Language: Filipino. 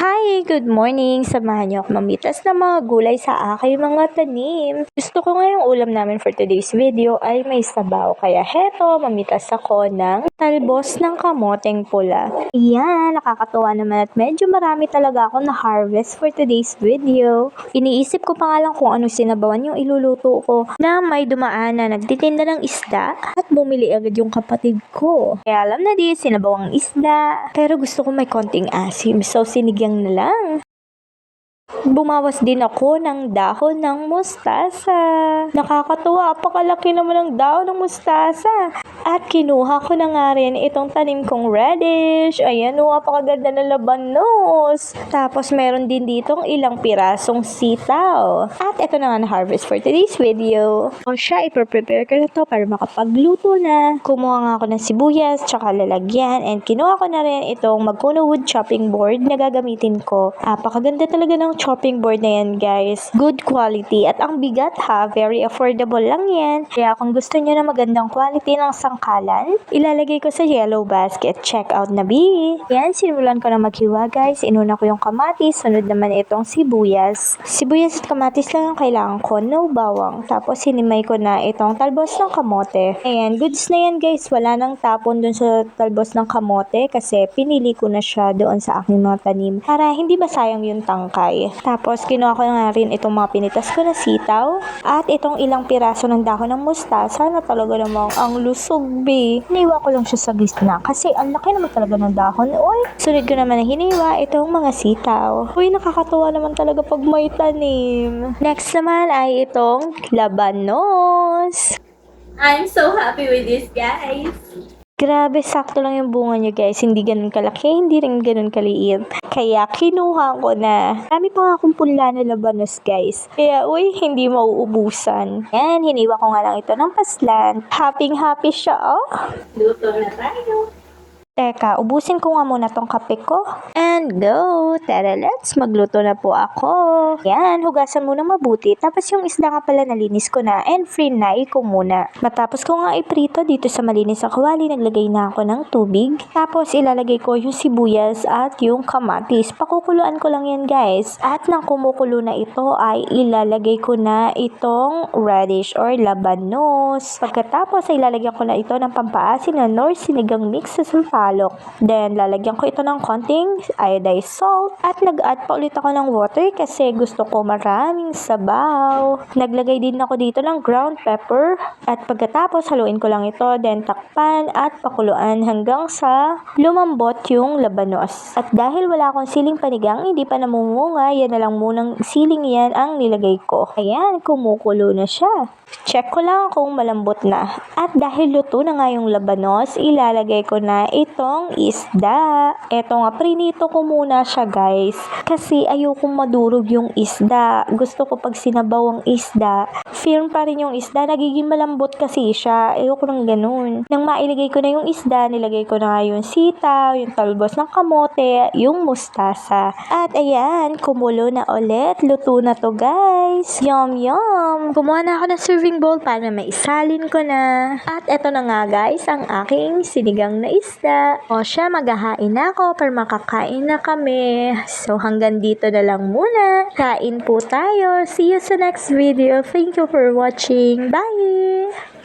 Hi! Good morning! Samahan niyo ako mamitas ng mga gulay sa aking mga tanim. Gusto ko ngayong ulam namin for today's video ay may sabaw. Kaya heto, mamitas ako ng talbos ng kamoteng pula. Ayan, nakakatuwa naman at medyo marami talaga ako na harvest for today's video. Iniisip ko pa nga lang kung ano sinabawan yung iluluto ko na may dumaan na nagtitinda ng isda at bumili agad yung kapatid ko. Kaya alam na di, sinabawang isda. Pero gusto ko may konting asim, so sinigyan na lang. Bumawas din ako ng dahon ng mustasa. Nakakatuwa, apakalaki naman ng dahon ng mustasa. At kinuha ko na nga rin itong tanim kong radish. Ayan o, apakaganda ng labanos. Tapos meron din ditong ilang pirasong sitaw. At ito na nga na-harvest for today's video. O siya, iprepare ko na to para makapagluto na. Kumuha nga ako ng sibuyas, tsaka lalagyan. And kinuha ko na rin itong Magkuno wood chopping board na gagamitin ko. Apakaganda talaga ng chopping board na yan, guys. Good quality. At ang bigat ha, very affordable lang yan. Kaya kung gusto nyo na magandang quality ng sangkalan, ilalagay ko sa yellow basket. Check out na bi! Yan, sinulan ko na maghiwa, guys. Inuna ko yung kamatis, sunod naman itong sibuyas. Sibuyas at kamatis lang yung kailangan ko, no bawang. Tapos sinimay ko na itong talbos ng kamote. Ayan, goods na yan, guys. Wala nang tapon dun sa talbos ng kamote kasi pinili ko na siya doon sa aking mga tanim para hindi masayang yung tangkay. Tapos kinuha ko na rin itong mga pinitas ko na sitaw at itong ilang piraso ng dahon ng mustasa na talaga namang ang lusog be. Hiniwa ko lang siya sa gitna kasi ang laki naman talaga ng dahon. Uy, sunod ko naman na hiniwa itong mga sitaw. Uy, nakakatuwa naman talaga pag may tanim. Next naman ay itong labanos. I'm so happy with this, guys. Grabe, sakto lang yung bunga niya, guys. Hindi ganun kalaki, hindi rin ganun kaliit. Kaya kinuha ko na. Dami pa nga akong punla na labanos, guys. Kaya, uy, hindi mauubusan. Yan, hiniwa ko nga lang ito ng paslan. Happy siya, oh. Luto na tayo. Teka, ubusin ko nga muna tong kape ko. And go! Tara, let's magluto na po ako. Yan, hugasan muna mabuti. Tapos yung isda nga pala nalinis ko na and frinay ko muna. Matapos ko nga iprito dito sa malinis na kawali, naglagay na ako ng tubig. Tapos ilalagay ko yung sibuyas at yung kamatis. Pakukuluan ko lang yan, guys. At nang kumukulo na ito ay ilalagay ko na itong radish or labanos. Pagkatapos ay ilalagyan ko na ito ng pampaasin na nor sinigang mix sa sulfa. Then, lalagyan ko ito ng konting iodized salt at nag-add pa ulit ako ng water kasi gusto ko maraming sabaw. Naglagay din ako dito ng ground pepper at pagkatapos haluin ko lang ito, then takpan at pakuluan hanggang sa lumambot yung labanos. At dahil wala akong siling panigang, hindi pa namumunga, yan na lang munang siling yan ang nilagay ko. Ayan, kumukulo na siya. Check ko lang kung malambot na. At dahil luto na nga yung labanos, ilalagay ko na itong isda. Eto nga, prinito ko muna siya, guys. Kasi ayokong madurog yung isda. Gusto ko pag sinabaw ang isda, firm pa rin yung isda. Nagiging malambot kasi siya. Ayoko nang ganun. Nang mailagay ko na yung isda, nilagay ko na nga yung sitaw, yung talbos ng kamote, yung mustasa. At ayan, kumulo na ulit. Luto na to, guys. Yum, yum. Kumuha na ako ng serving bowl para maisalin ko na. At eto na nga, guys, ang aking sinigang na isda. O siya, maghahain na ako para makakain na kami. So, hanggang dito na lang muna. Kain po tayo. See you sa next video. Thank you for watching. Bye!